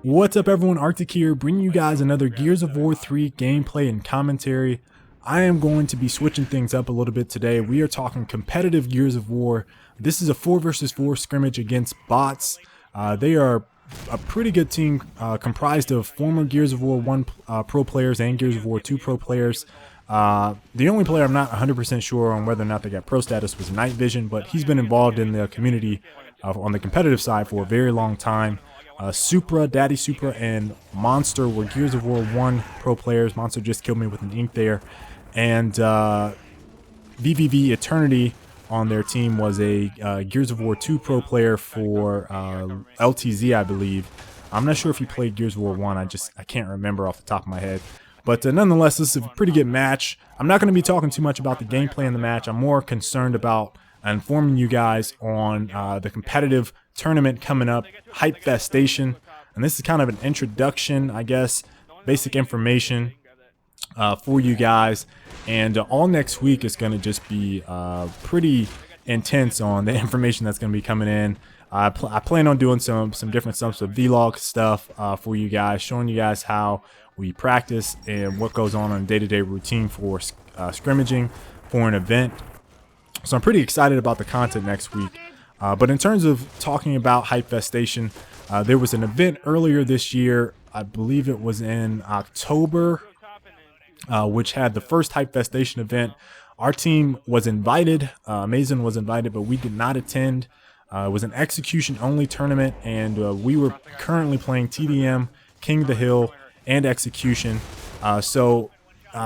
What's up everyone, Arctic here, bringing you guys another Gears of War 3 gameplay and commentary. I am going to be switching things up a little bit today. We are talking competitive Gears of War. This is a 4 versus 4 scrimmage against bots. They are a pretty good team comprised of former Gears of War 1 pro players and Gears of War 2 pro players. The only player I'm not 100% sure on whether or not they got pro status was Night Vision, but he's been involved in the community on the competitive side for a very long time. Supra, Daddy Supra, and Monster were Gears of War 1 pro players. Monster just killed me with an ink there. And VVV Eternity on their team was a Gears of War 2 pro player for LTZ, I believe. I'm not sure if he played Gears of War 1. I can't remember off the top of my head. But nonetheless, this is a pretty good match. I'm not going to be talking too much about the gameplay in the match. I'm more concerned about informing you guys on the competitive tournament coming up, Hypefestation. And this is kind of an introduction, I guess, basic information for you guys. And all next week is going to just be pretty intense on the information that's going to be coming in. I plan on doing some different stuff, some vlog stuff for you guys, showing you guys how we practice and what goes on a day-to-day routine for scrimmaging for an event. So I'm pretty excited about the content next week. But in terms of talking about Hypefestation, there was an event earlier this year. I believe it was in October, which had the first Hypefestation event. Our team was invited. AmazYn was invited, but we did not attend. It was an execution-only tournament, and we were currently playing TDM, King of the Hill, and Execution. So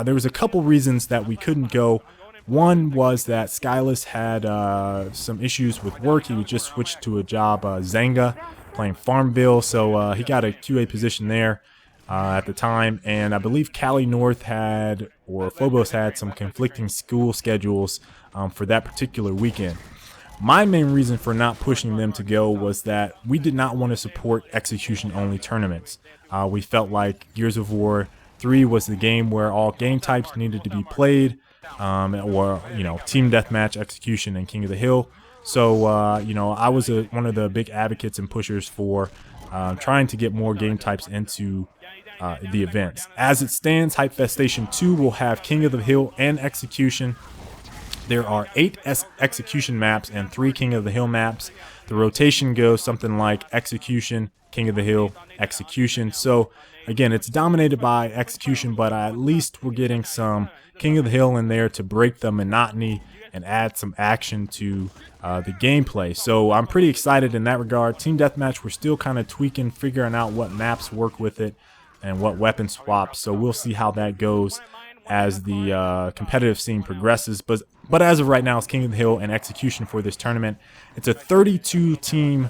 there was a couple reasons that we couldn't go. One was that Skyllus had some issues with work. He was just switched to a job, Zanga, playing Farmville, so he got a QA position there at the time. And I believe Cali North had, or Phobos had, some conflicting school schedules for that particular weekend. My main reason for not pushing them to go was that we did not want to support execution-only tournaments. We felt like Gears of War 3 was the game where all game types needed to be played, or, you know, team deathmatch, execution, and King of the Hill. So, you know, I was one of the big advocates and pushers for trying to get more game types into the events. As it stands, Hypefestation 2 will have King of the Hill and Execution. There are 8 execution maps and 3 King of the Hill maps. The rotation goes something like Execution, King of the Hill, Execution. So again, it's dominated by Execution, but at least we're getting some King of the Hill in there to break the monotony and add some action to the gameplay. So I'm pretty excited in that regard. Team Deathmatch, we're still kind of tweaking, figuring out what maps work with it and what weapon swaps. So we'll see how that goes as the competitive scene progresses. But as of right now, it's King of the Hill and Execution for this tournament. It's a 32-team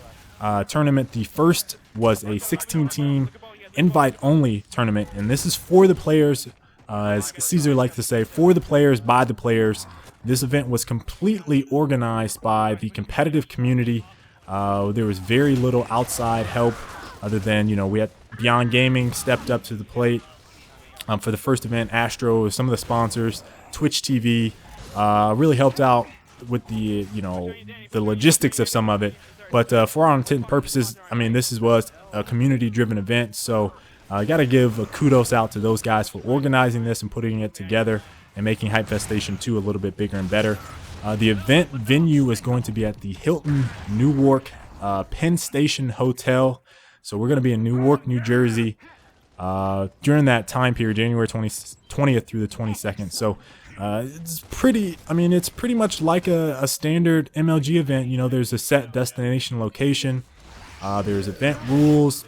tournament. The first was a 16-team invite-only tournament, and this is for the players, as Caesar likes to say, for the players, by the players. This event was completely organized by the competitive community. There was very little outside help other than, you know, we had Beyond Gaming stepped up to the plate for the first event. Astro, some of the sponsors, Twitch TV, really helped out with the, you know, the logistics of some of it. But for our intent and purposes, I mean, this was a community-driven event, so I got to give a kudos out to those guys for organizing this and putting it together and making Hypefestation 2 a little bit bigger and better. The event venue is going to be at the Hilton Newark Penn Station Hotel. So we're going to be in Newark, New Jersey during that time period, January 20th through the 22nd. So it's pretty, I mean, it's pretty much like a standard MLG event. You know, there's a set destination location. There's event rules.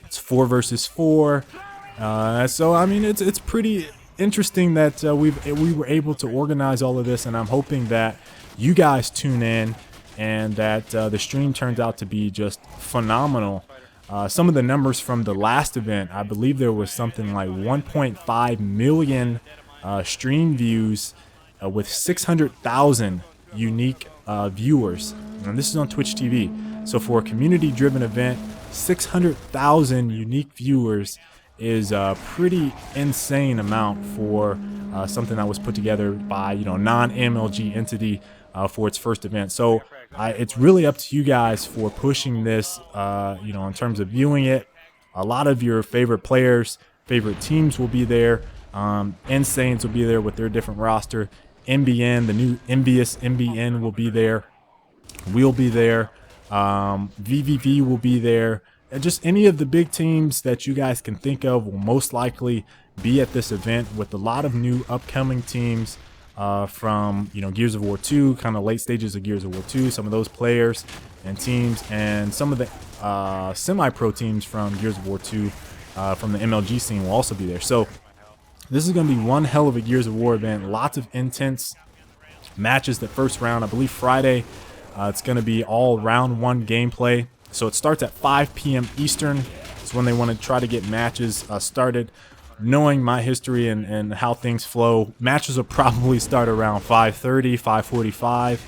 It's 4 versus 4. So, I mean, it's pretty interesting that we were able to organize all of this, and I'm hoping that you guys tune in and that the stream turns out to be just phenomenal. Some of the numbers from the last event, I believe there was something like 1.5 million stream views with 600,000 unique viewers, and this is on Twitch TV. So for a community-driven event, 600,000 unique viewers is a pretty insane amount for something that was put together by, you know, non-MLG entity for its first event. So it's really up to you guys for pushing this, you know, in terms of viewing it, a lot of your favorite players, favorite teams will be there. Insanes will be there with their different roster. MBN, the new envious MBN will be there. We'll be there. VVV will be there. And just any of the big teams that you guys can think of will most likely be at this event, with a lot of new upcoming teams from, you know, Gears of War 2, kind of late stages of Gears of War 2, some of those players and teams, and some of the semi-pro teams from Gears of War 2 from the MLG scene will also be there. So this is going to be one hell of a Gears of War event. Lots of intense matches. The first round, I believe Friday, it's going to be all round 1 gameplay. So it starts at 5 p.m. Eastern. It's when they want to try to get matches started. Knowing my history and how things flow, matches will probably start around 5:30, 5:45.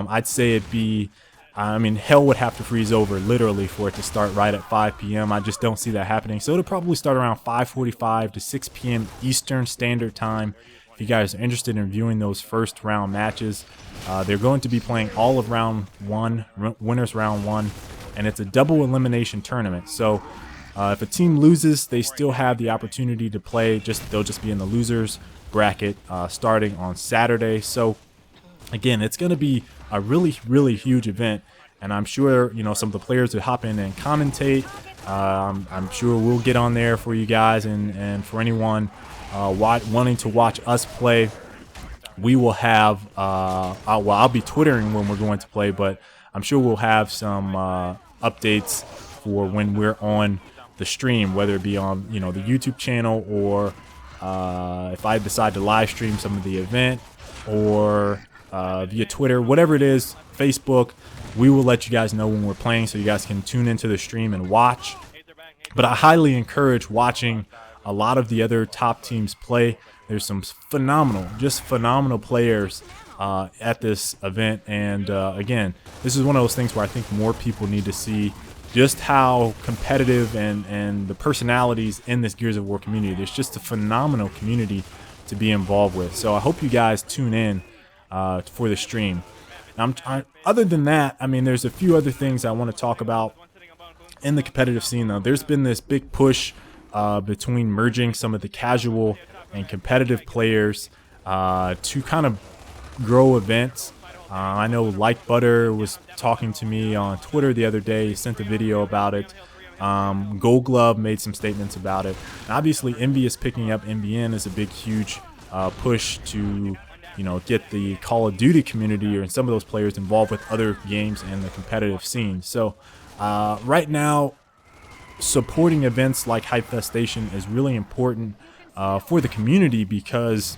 I'd say it'd be, I mean, hell would have to freeze over literally for it to start right at 5 p.m. I just don't see that happening. So it'll probably start around 5:45 to 6 p.m. Eastern Standard Time. If you guys are interested in viewing those first round matches, they're going to be playing all of round 1, winners round 1, and it's a double elimination tournament. So if a team loses, they still have the opportunity to play. They'll just be in the losers bracket starting on Saturday. So again, it's going to be a really huge event, and I'm sure, you know, some of the players will hop in and commentate. I'm sure we'll get on there for you guys, and for anyone wanting to watch us play, we will have I'll be twittering when we're going to play, but I'm sure we'll have some updates for when we're on the stream, whether it be on, you know, the YouTube channel, or if I decide to live stream some of the event, or via Twitter, whatever it is, Facebook, we will let you guys know when we're playing, so you guys can tune into the stream and watch. But I highly encourage watching a lot of the other top teams play. There's some phenomenal players at this event, and again, this is one of those things where I think more people need to see just how competitive and the personalities in this Gears of War community. There's just a phenomenal community to be involved with. So I hope you guys tune in for the stream. Other than that, I mean, there's a few other things I want to talk about in the competitive scene, though. There's been this big push between merging some of the casual and competitive players to kind of grow events. I know Like Butter was talking to me on Twitter the other day. He sent a video about it. Gold Glove made some statements about it. And obviously, Envious picking up MBN is a big, huge push to, you know, get the Call of Duty community and some of those players involved with other games and the competitive scene. So right now, supporting events like Hypefestation is really important for the community, because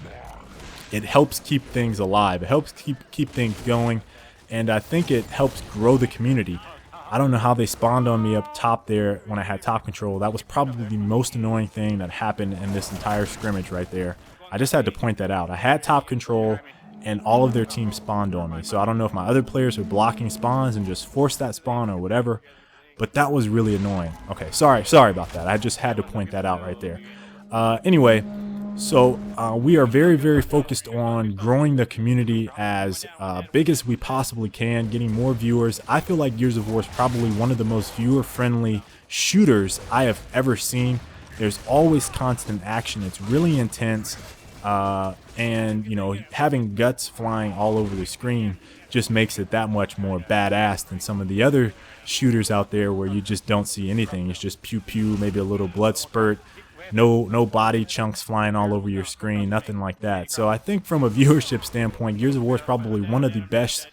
it helps keep things alive. It helps keep things going, and I think it helps grow the community. I don't know how they spawned on me up top there when I had top control. That was probably the most annoying thing that happened in this entire scrimmage right there. I just had to point that out. I had top control, and all of their team spawned on me. So I don't know if my other players were blocking spawns and just forced that spawn or whatever, but that was really annoying. Okay, sorry about that. I just had to point that out right there. Anyway, so we are very focused on growing the community as big as we possibly can, getting more viewers. I feel like Gears of War is probably one of the most viewer-friendly shooters I have ever seen. There's always constant action. It's really intense, and you know, having guts flying all over the screen just makes it that much more badass than some of the other shooters out there where you just don't see anything. It's just pew pew, maybe a little blood spurt. No body chunks flying all over your screen, nothing like that. So I think from a viewership standpoint, Gears of War is probably one of the best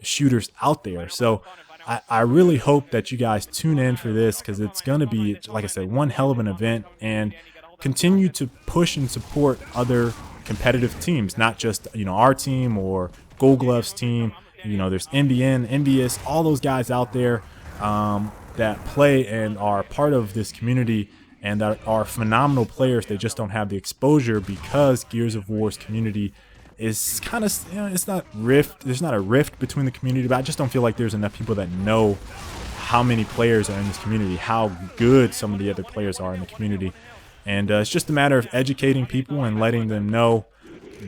shooters out there. So I really hope that you guys tune in for this, because it's going to be, like I said, one hell of an event, and continue to push and support other competitive teams, not just, you know, our team or Gold Glove's team. You know, there's NBN, Envious, all those guys out there that play and are part of this community, and that are phenomenal players. They just don't have the exposure because Gears of War's community is kind of, you know, it's not rift. There's not a rift between the community, but I just don't feel like there's enough people that know how many players are in this community, how good some of the other players are in the community. And it's just a matter of educating people and letting them know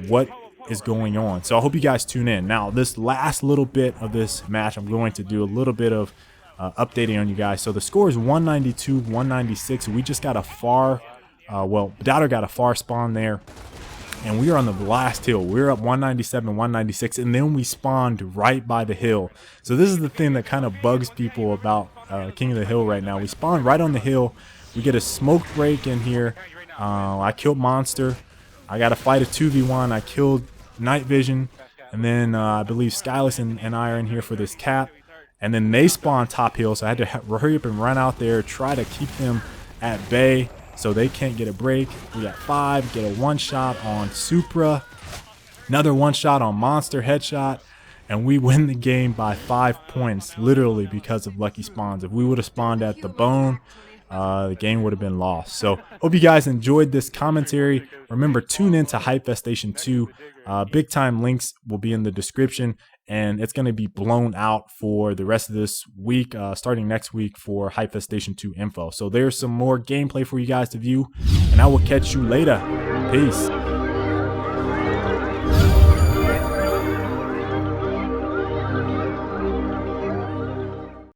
what is going on. So I hope you guys tune in. Now, this last little bit of this match, I'm going to do a little bit of updating on you guys. So the score is 192, 196. We just got a far, well, Doubter got a far spawn there. And we are on the last hill. We're up 197, 196, and then we spawned right by the hill. So this is the thing that kind of bugs people about King of the Hill right now. We spawned right on the hill. We get a smoke break in here. I killed Monster. I got to fight a 2v1. I killed Night Vision. And then I believe Skyllus and I are in here for this cap. And then they spawn top hill, so I had to hurry up and run out there, try to keep them at bay so they can't get a break. We got 5, get a 1-shot on Supra, another 1-shot on Monster, headshot, and we win the game by 5 points, literally because of lucky spawns. If we would have spawned at the bone, the game would have been lost. So hope you guys enjoyed this commentary. Remember, tune in to Hypefestation 2. Big time links will be in the description, and it's going to be blown out for the rest of this week, starting next week for Hypefestation 2 info. So there's some more gameplay for you guys to view, and I will catch you later. Peace.